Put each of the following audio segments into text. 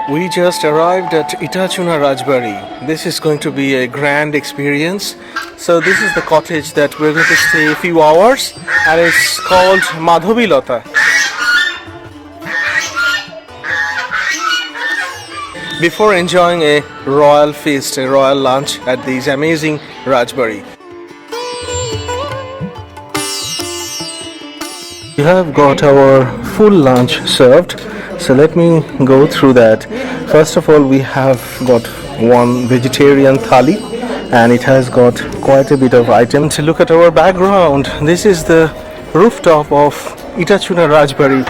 We just arrived at Itachuna Rajbari. This is going to be a grand experience. So this is the cottage that we're going to stay a few hours, and it's called Madhavi Lata. Before enjoying a royal feast, a royal lunch at this amazing Rajbari. We have got our full lunch served, so let me go through that. First of all, we have got one vegetarian thali, and it has got quite a bit of items. To look at our background, this is the rooftop of Itachuna Rajbari,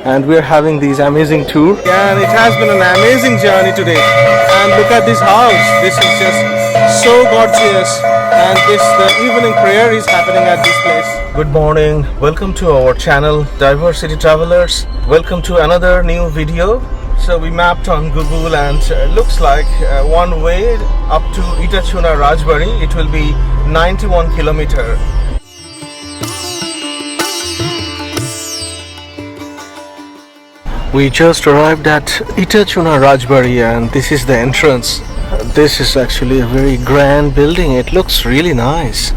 and we are having this amazing tour. And it has been an amazing journey today. And look at this house. This is just so gorgeous. And the evening prayer is happening at this place. Good morning. Welcome to our channel, Diversity Travelers. Welcome to another new video. So we mapped on Google, and looks like one way up to Itachuna Rajbari, it will be 91 kilometer. We just arrived at Itachuna Rajbari, and this is the entrance. This is actually a very grand building. It looks really nice.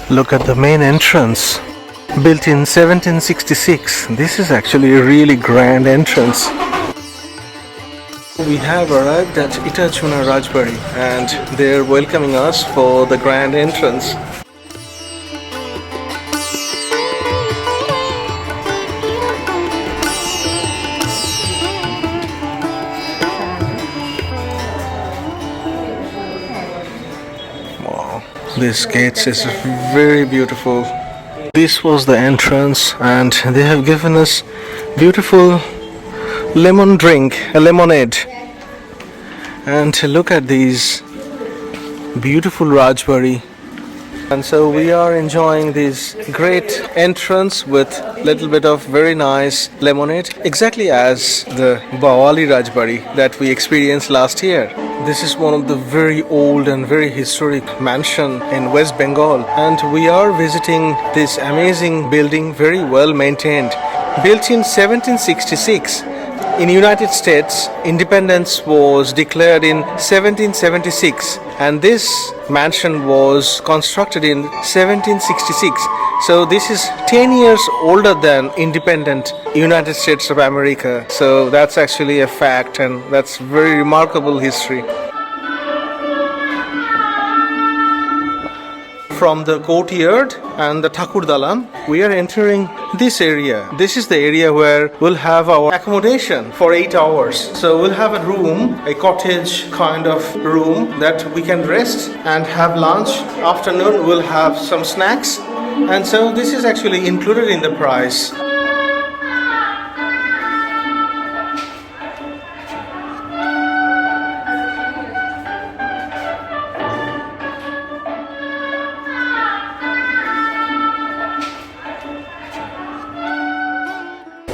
Look at the main entrance, built in 1766. This is actually a really grand entrance. We have arrived at Itachuna Rajbari, and they're welcoming us for the grand entrance. Wow, this gate is very beautiful. This was the entrance, and they have given us beautiful lemon drink, a lemonade. And look at these beautiful Rajbari. And so we are enjoying this great entrance with little bit of very nice lemonade, exactly as the Bawali Rajbari that we experienced last year. This is one of the very old and very historic mansion in West Bengal, and we are visiting this amazing building, very well maintained, built in 1766. In United States, independence was declared in 1776, and this mansion was constructed in 1766. So this is 10 years older than independent United States of America. So that's actually a fact, and that's very remarkable history. From the courtyard and the Thakur Dalan, we are entering this area. This is the area where we'll have our accommodation for 8 hours. So we'll have a room, a cottage kind of room that we can rest and have lunch. Afternoon we'll have some snacks, and so this is actually included in the price.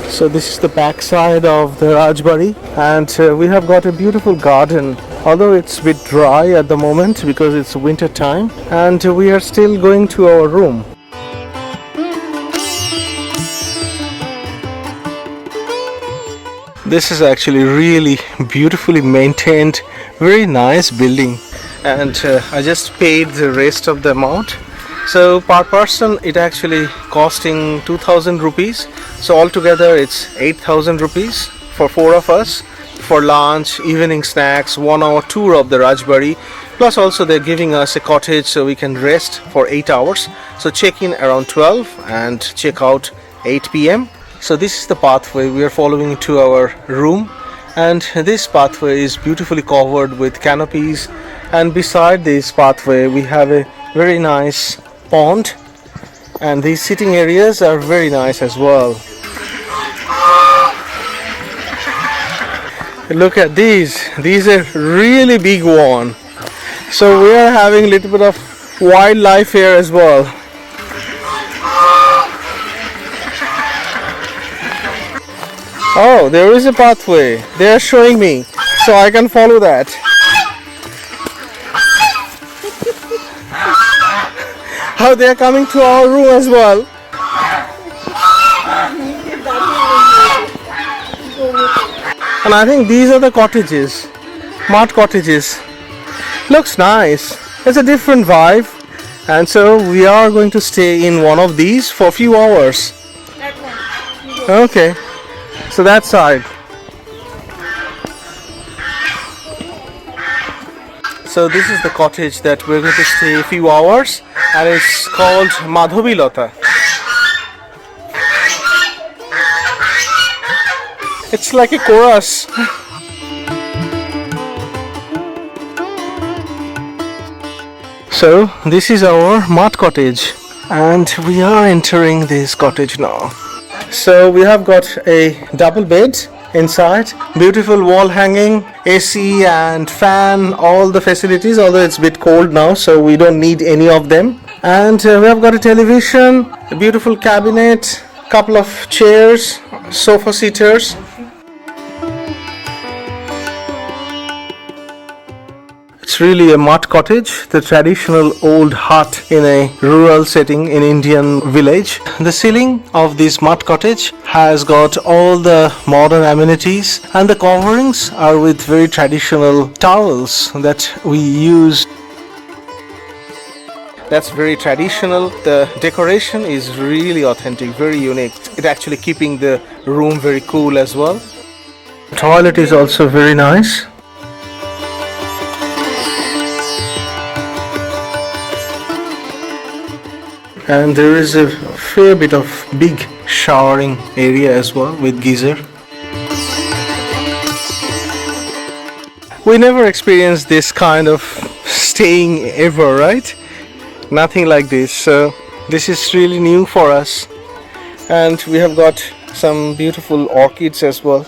So this is the back side of the Rajbari, and we have got a beautiful garden, although it's a bit dry at the moment because it's winter time, and we are still going to our room. This is actually really beautifully maintained, very nice building, and I just paid the rest of the amount. So per person it actually costing 2000 rupees. So altogether it's 8000 rupees for 4 of us, for lunch, evening snacks, 1 hour tour of the Rajbari, plus also they're giving us a cottage so we can rest for 8 hours. So check in around 12 and check out 8 p.m. So this is the pathway we are following to our room, and this pathway is beautifully covered with canopies, and beside this pathway we have a very nice pond, and these sitting areas are very nice as well. Look at these are really big one. So we are having a little bit of wildlife here as well. Oh, there is a pathway. They are showing me, so I can follow that. how they are coming to our room as well. And I think these are the cottages, mud cottages. Looks nice. It's a different vibe. And so we are going to stay in one of these for a few hours. That one. Okay. So that side. So this is the cottage that we're going to stay a few hours, and it's called Madhavi Lata. It's like a chorus. So this is our mud cottage, and we are entering this cottage now. So we have got a double bed inside, beautiful wall hanging, AC and fan, all the facilities, although it's a bit cold now, so we don't need any of them. And we have got a television, a beautiful cabinet, couple of chairs, sofa seaters. It's really a mud cottage, the traditional old hut in a rural setting in Indian village. The ceiling of this mud cottage has got all the modern amenities, and the coverings are with very traditional towels that we use. That's very traditional. The decoration is really authentic, very unique. It actually keeping the room very cool as well. The toilet is also very nice. And there is a fair bit of big showering area as well with geyser. We never experienced this kind of staying ever, right? Nothing like this. So this is really new for us. And we have got some beautiful orchids as well.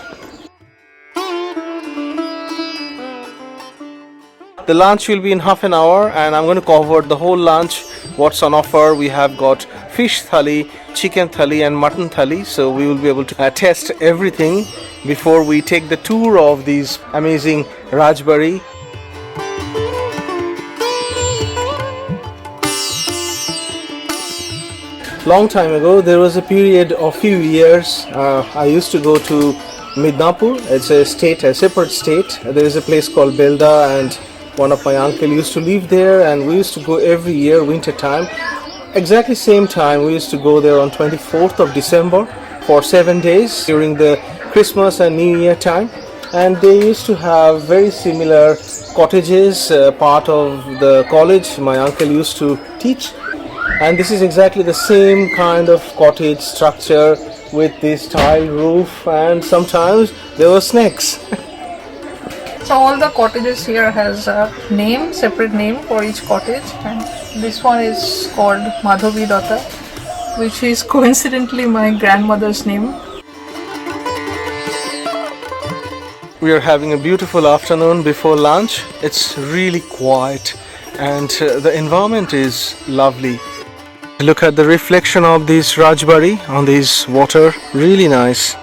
The lunch will be in half an hour, and I'm going to cover the whole lunch. What's on offer? We have got fish thali, chicken thali and mutton thali, so we will be able to test everything before we take the tour of these amazing Rajbari. Long time ago, there was a period of few years, I used to go to Midnapur. It's a state, a separate state. There is a place called Belda, and one of my uncle used to live there, and we used to go every year winter time. Exactly same time we used to go there on 24th of December for 7 days during the Christmas and New Year time. And they used to have very similar cottages, part of the college my uncle used to teach. And this is exactly the same kind of cottage structure with this tile roof, and sometimes there were snakes. So all the cottages here has a name, separate name for each cottage, and this one is called Madhavi Lata, which is coincidentally my grandmother's name. We are having a beautiful afternoon before lunch. It's really quiet, and the environment is lovely. Look at the reflection of this Rajbari on this water, really nice.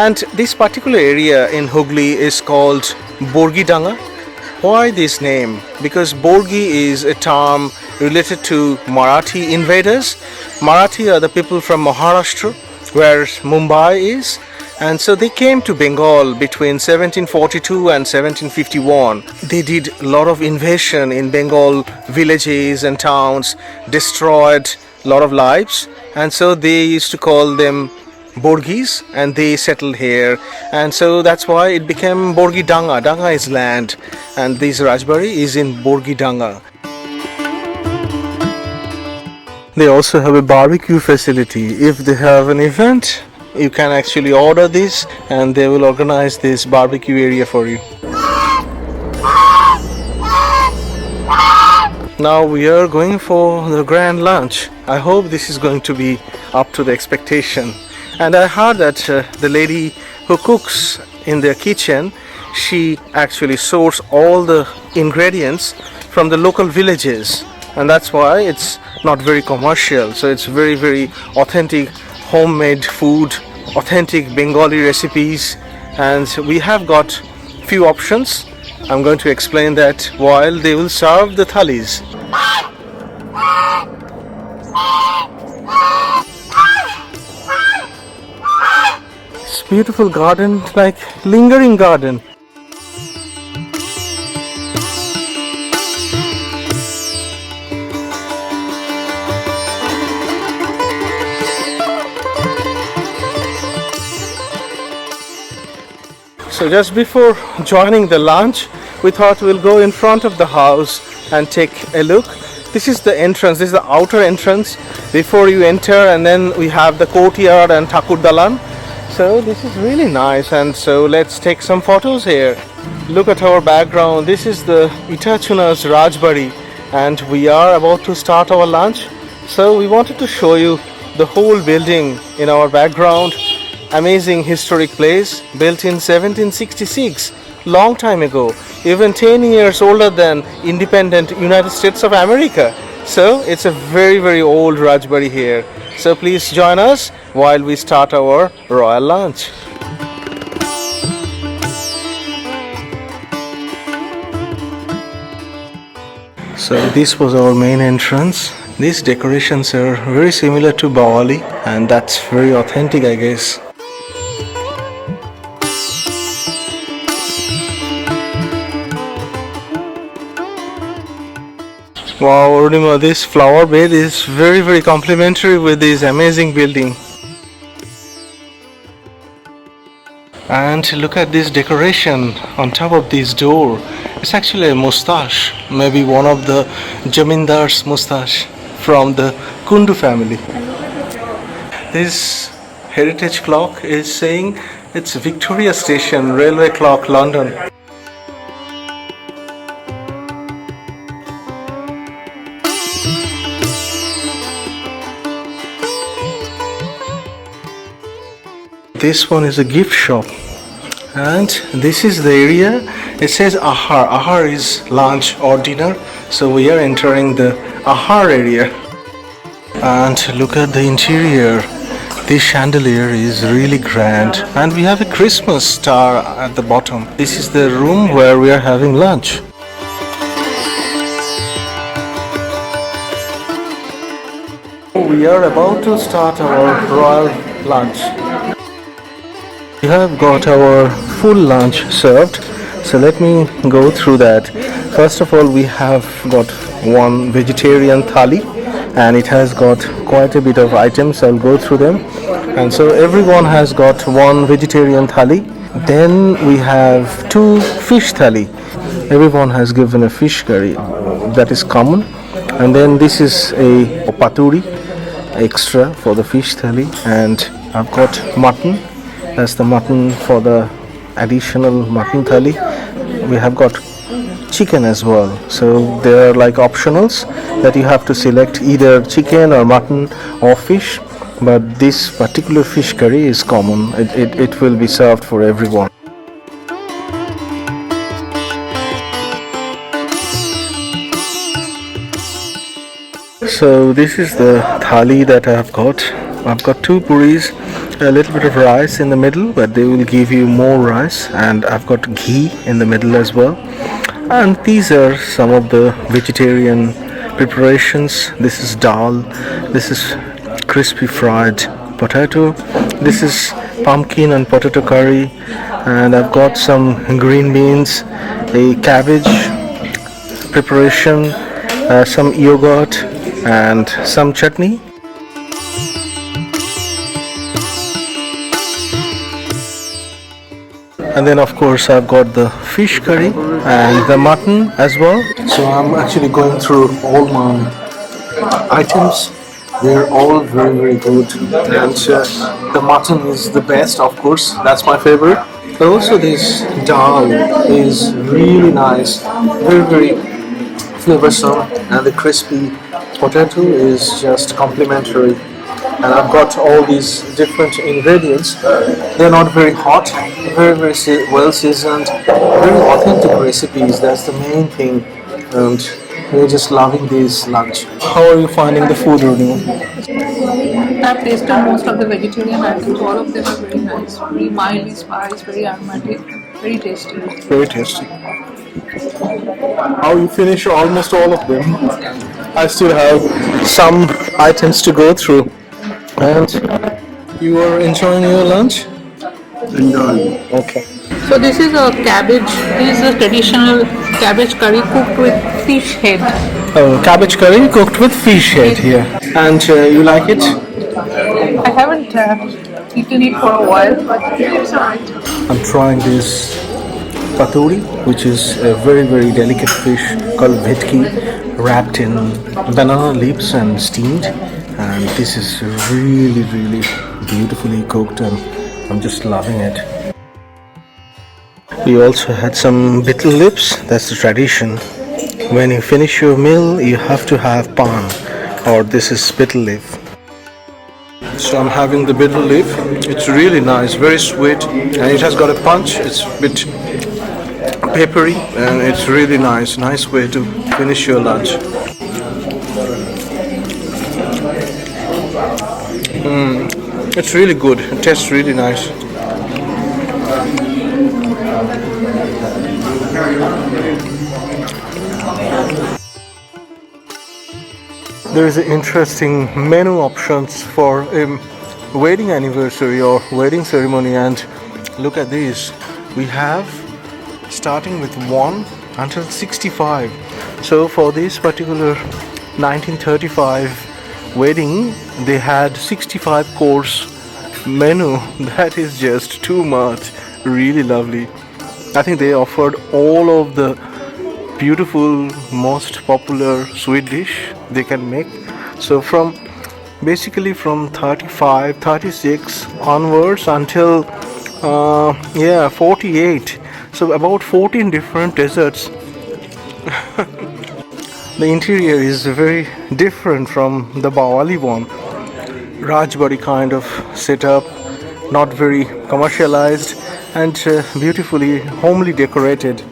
And this particular area in Hooghly is called Borgi Danga. Why this name? Because Borgi is a term related to Marathi invaders. Marathi are the people from Maharashtra, where Mumbai is. And so they came to Bengal between 1742 and 1751. They did a lot of invasion in Bengal villages and towns, destroyed a lot of lives. And so they used to call them Borgis, and they settled here, and so that's why it became Borgi Danga. Danga is land, and this Rajbari is in Borgi Danga. They also have a barbecue facility. If they have an event, you can actually order this, and they will organize this barbecue area for you. Now we are going for the grand lunch. I hope this is going to be up to the expectation. And I heard that the lady who cooks in their kitchen, she actually sources all the ingredients from the local villages, and that's why it's not very commercial. So it's very, very authentic homemade food, authentic Bengali recipes, and we have got few options. I'm going to explain that while they will serve the thalis. It's beautiful garden, like lingering garden. So just before joining the lunch, we thought we'll go in front of the house and take a look. This is the entrance, this is the outer entrance before you enter, and then we have the courtyard and Thakur Dalan. So this is really nice, and so let's take some photos here. Look at our background. This is the Itachuna's Rajbari, and we are about to start our lunch. So we wanted to show you the whole building in our background. Amazing historic place, built in 1766, long time ago, even 10 years older than independent United States of America. So it's a very old Rajbari here. So please join us while we start our royal lunch. So this was our main entrance. These decorations are very similar to Bawali, and that's very authentic, I guess. Wow, Arunima, this flower bed is very complimentary with this amazing building. And look at this decoration on top of this door. It's actually a mustache, maybe one of the Jamindar's mustache from the Kundu family. This heritage clock is saying it's Victoria Station Railway Clock, London. This one is a gift shop, and this is the area. It says Ahar. Ahar is lunch or dinner, so we are entering the Ahar area. And look at the interior. This chandelier is really grand, and we have a Christmas star at the bottom. This is the room where we are having lunch. We are about to start our royal lunch. We have got our full lunch served, so let me go through that. First of all, we have got one vegetarian thali, and it has got quite a bit of items. I'll go through them. And so everyone has got one vegetarian thali. Then we have two fish thali. Everyone has given a fish curry, that is common. And then this is a paturi extra for the fish thali, and I've got mutton. That's the mutton for the additional mutton thali. We have got chicken as well, so they are like optionals that you have to select either chicken or mutton or fish, but this particular fish curry is common. It will be served for everyone. So this is the thali that I have got. I've got two puris, a little bit of rice in the middle, but they will give you more rice, and I've got ghee in the middle as well. And these are some of the vegetarian preparations. This is dal, this is crispy fried potato, this is pumpkin and potato curry, and I've got some green beans, a cabbage preparation, some yogurt and some chutney. And then of course I've got the fish curry and the mutton as well. So I'm actually going through all my items. They're all very good, and the mutton is the best, of course. That's my favorite. But also this dal is really nice, very flavorsome, and the crispy potato is just complimentary. And I've got all these different ingredients. They're not very hot, very well seasoned, very authentic recipes. That's the main thing, and we're just loving this lunch. How are you finding the food, Runi? I've tasted most of the vegetarian items. All of them are very nice, very mildly spiced, very aromatic, very tasty. Very tasty. how you finish almost all of them. I still have some items to go through. And you are enjoying your lunch? Enjoy. Okay. So this is a cabbage. This is a traditional cabbage curry cooked with fish head. Oh, cabbage curry cooked with fish head here. And you like it? I haven't eaten it for a while, but it's alright. I'm trying this paturi, which is a very very delicate fish called vetki, wrapped in banana leaves and steamed. And this is really really beautifully cooked, and I'm just loving it. We also had some betel lips. That's the tradition. When you finish your meal, you have to have pan, or this is betel leaf. So I'm having the betel leaf. It's really nice, very sweet, and it has got a punch. It's a bit peppery, and it's really nice. Nice way to finish your lunch. It's really good. It tastes really nice. There is an interesting menu options for a wedding anniversary or wedding ceremony, and look at these. We have starting with 1 until 65. So for this particular 1935 wedding, they had 65 course menu. That is just too much. Really lovely. I think they offered all of the beautiful, most popular sweet dish they can make. So from basically from 35, 36 onwards until 48. So about 14 different desserts. The interior is very different from the Bawali one. Rajbari kind of setup, not very commercialized, and beautifully homely decorated.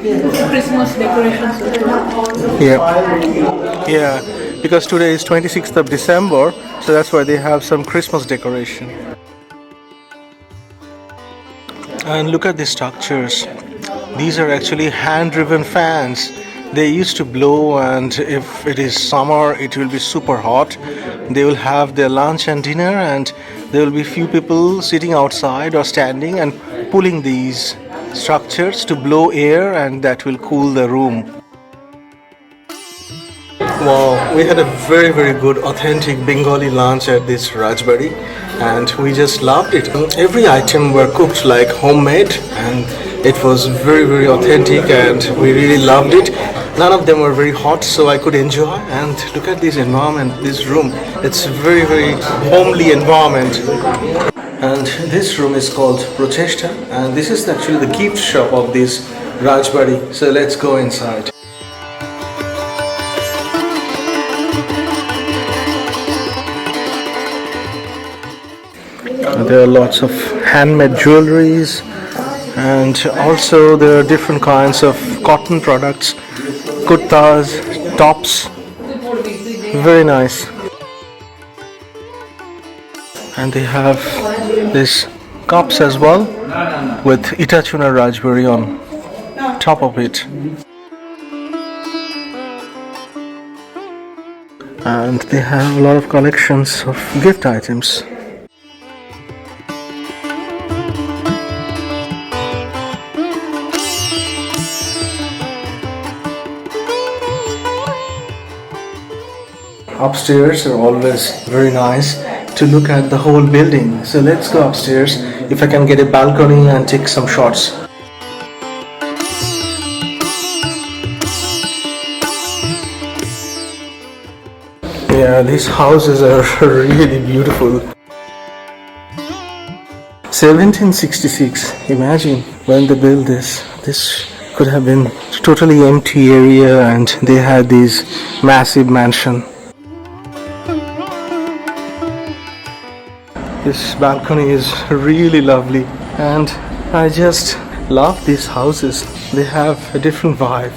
Christmas decorations. Yeah, because today is 26th of December, so that's why they have some Christmas decoration. And look at the structures. These are actually hand-driven fans. They used to blow, and if it is summer, it will be super hot. They will have their lunch and dinner, and there will be few people sitting outside or standing and pulling these structures to blow air, and that will cool the room. Wow, we had a very very good authentic Bengali lunch at this Rajbari, and we just loved it. Every item were cooked like homemade, and it was very very authentic, and we really loved it. None of them were very hot, so I could enjoy. And look at this environment, this room. It's very very homely environment. And this room is called Prochesta, and this is actually the gift shop of this Rajbari. So let's go inside. There are lots of handmade jewelries, and also there are different kinds of cotton products, kurtas, tops. Very nice. And they have these cups as well with Itachuna Rajbari on top of it. And they have a lot of collections of gift items. Upstairs are always very nice to look at the whole building. So let's go upstairs if I can get a balcony and take some shots. Yeah, these houses are really beautiful. 1766, imagine when they built this. This could have been totally empty area, and they had this massive mansion. This balcony is really lovely, and I just love these houses. They have a different vibe.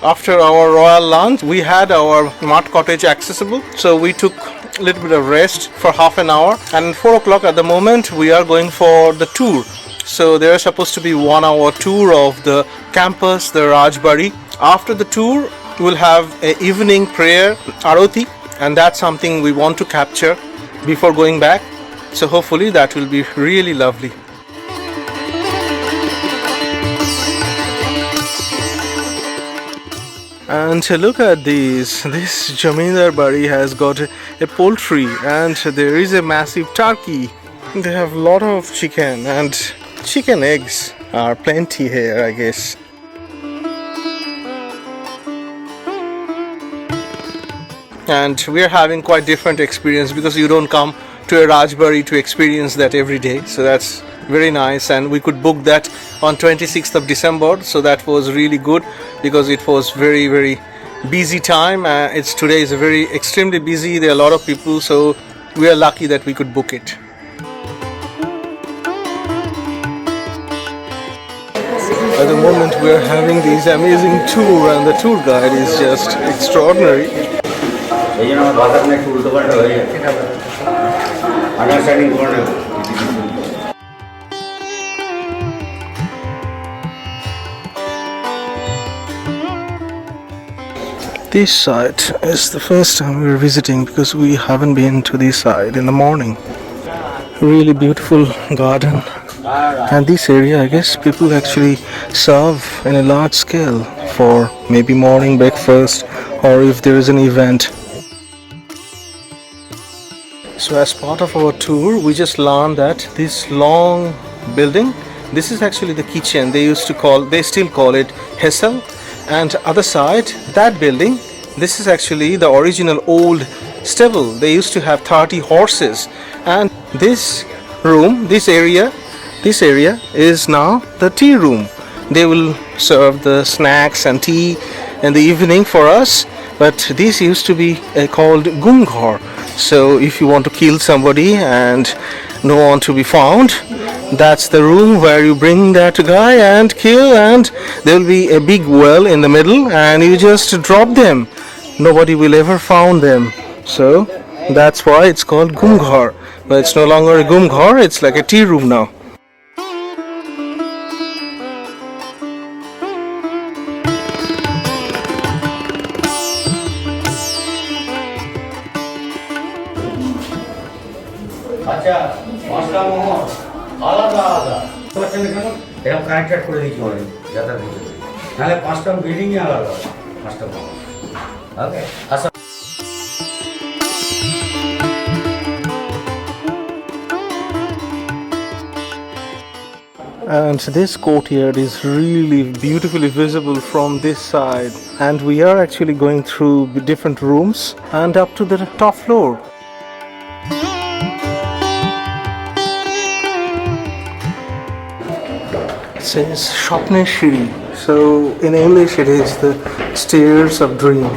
After our royal lunch, we had our mud cottage accessible, so we took a little bit of rest for half an hour, and 4 o'clock at the moment we are going for the tour. So there is supposed to be 1 hour tour of the campus, the Rajbari. After the tour we'll have an evening prayer arati, and that's something we want to capture before going back. So hopefully that will be really lovely. And look at these. This Jamindar Bari has got a poultry, and there is a massive turkey. They have a lot of chicken, and chicken eggs are plenty here, I guess. And we are having quite different experience because you don't come to a Rajbari to experience that every day. So that's very nice, and we could book that on 26th of December, so that was really good because it was very busy time. Today is a very extremely busy, there are a lot of people, so we are lucky that we could book it. At the moment we are having this amazing tour, and the tour guide is just extraordinary. This site is the first time we're visiting because we haven't been to this side in the morning. Really beautiful garden, and this area I guess people actually serve in a large scale for maybe morning breakfast or if there is an event. So as part of our tour we just learned that this long building, this is actually the kitchen. They still call it Hessel. And other side, that building, this is actually the original old stable. They used to have 30 horses, and this room, this area is now the tea room. They will serve the snacks and tea in the evening for us, but this used to be called Gumghar. So if you want to kill somebody and no one to be found, that's the room where you bring that guy and kill, and there will be a big well in the middle and you just drop them. Nobody will ever found them. So that's why it's called Gumghar. But it's no longer a Gumghar, it's like a tea room now. আচ্ছা পাঁচটা মোহর আলাদা আলাদা পাচ্ছেন কেন এরকম connected করে দিচ্ছি অনেক যাতায়াত করতে, নাহলে পাঁচটা বিল্ডিংই আলাদা পাঁচটা মোহর। ওকে আচ্ছা। And this courtyard is really beautifully visible from this side, and we are actually going through different rooms and up to the top floor. It says Shopne Shiri, so in English it is the stairs of dream.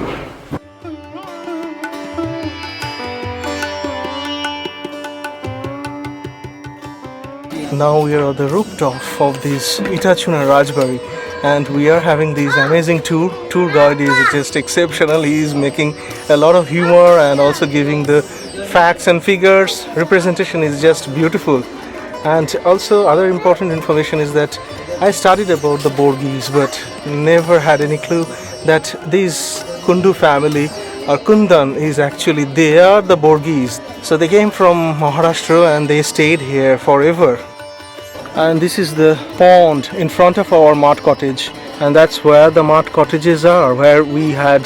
Now we are on the rooftop of this Itachuna Rajbari, and we are having this amazing tour. Tour guide is just exceptional. He is making a lot of humor and also giving the facts and figures. Representation is just beautiful. And also other important information is that I studied about the Borghese but never had any clue that this Kundu family or Kundan is actually, they are the Borghese. So they came from Maharashtra and they stayed here forever. And this is the pond in front of our mud cottage, and that's where the mud cottages are, where we had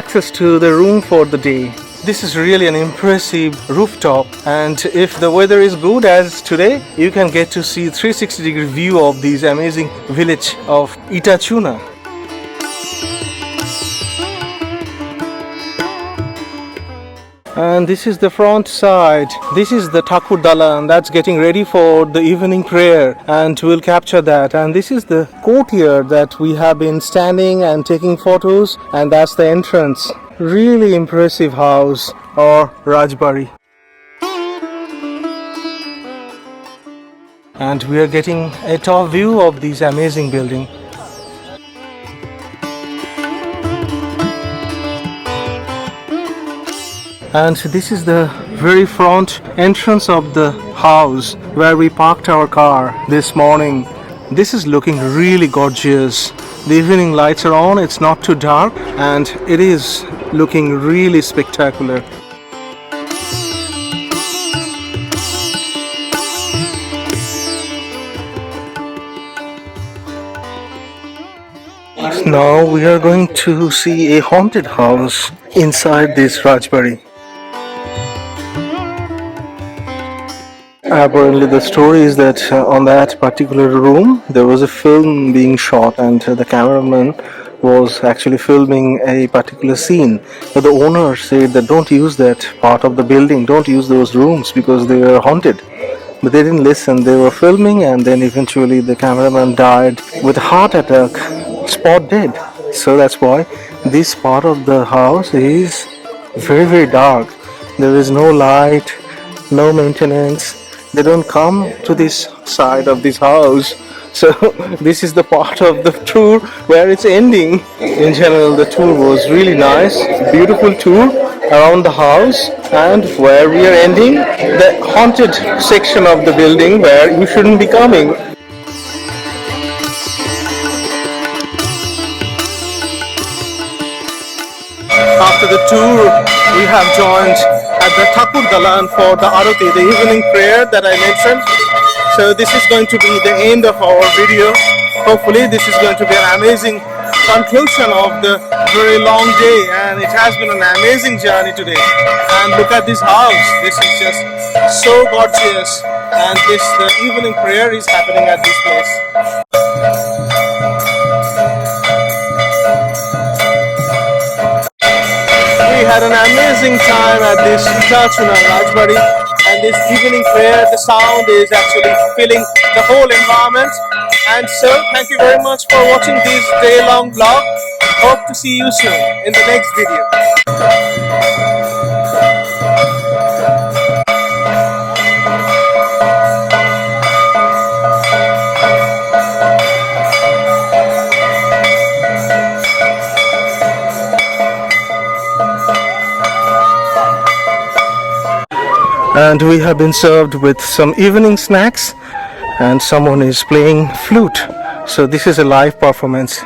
access to the room for the day. This is really an impressive rooftop, and if the weather is good as today, you can get to see 360-degree view of this amazing village of Itachuna. And this is the front side. This is the Thakur Dala, and that's getting ready for the evening prayer, and we'll capture that. And this is the courtyard that we have been standing and taking photos, and that's the entrance. Really impressive house or Rajbari. And we are getting a top view of this amazing building. And this is the very front entrance of the house where we parked our car this morning. This is looking really gorgeous. The evening lights are on, it's not too dark, and it is looking really spectacular. Now we are going to see a haunted house inside this Rajbari. Apparently the story is that on that particular room there was a film being shot, and the cameraman was actually filming a particular scene. But the owner said that don't use that part of the building, don't use those rooms because they are haunted. But they didn't listen, they were filming, and then eventually the cameraman died with a heart attack, spot dead. So that's why this part of the house is very dark. There is no light, no maintenance. They don't come to this side of this house. So this is the part of the tour where it's ending. In general, the tour was really nice, beautiful tour around the house, and where we are ending the haunted section of the building where you shouldn't be coming. After the tour, we have joined at the Thakur Dalan for the Arati, the evening prayer that I mentioned. So this is going to be the end of our video. Hopefully this is going to be an amazing conclusion of the very long day, and it has been an amazing journey today. And look at this house, this is just so gorgeous, and the evening prayer is happening at this place. We had an amazing time at this Utachuna Rajbari, and this evening prayer, the sound is actually filling the whole environment. And so, thank you very much for watching this day-long vlog. Hope to see you soon in the next video. And we have been served with some evening snacks, and someone is playing flute. So this is a live performance.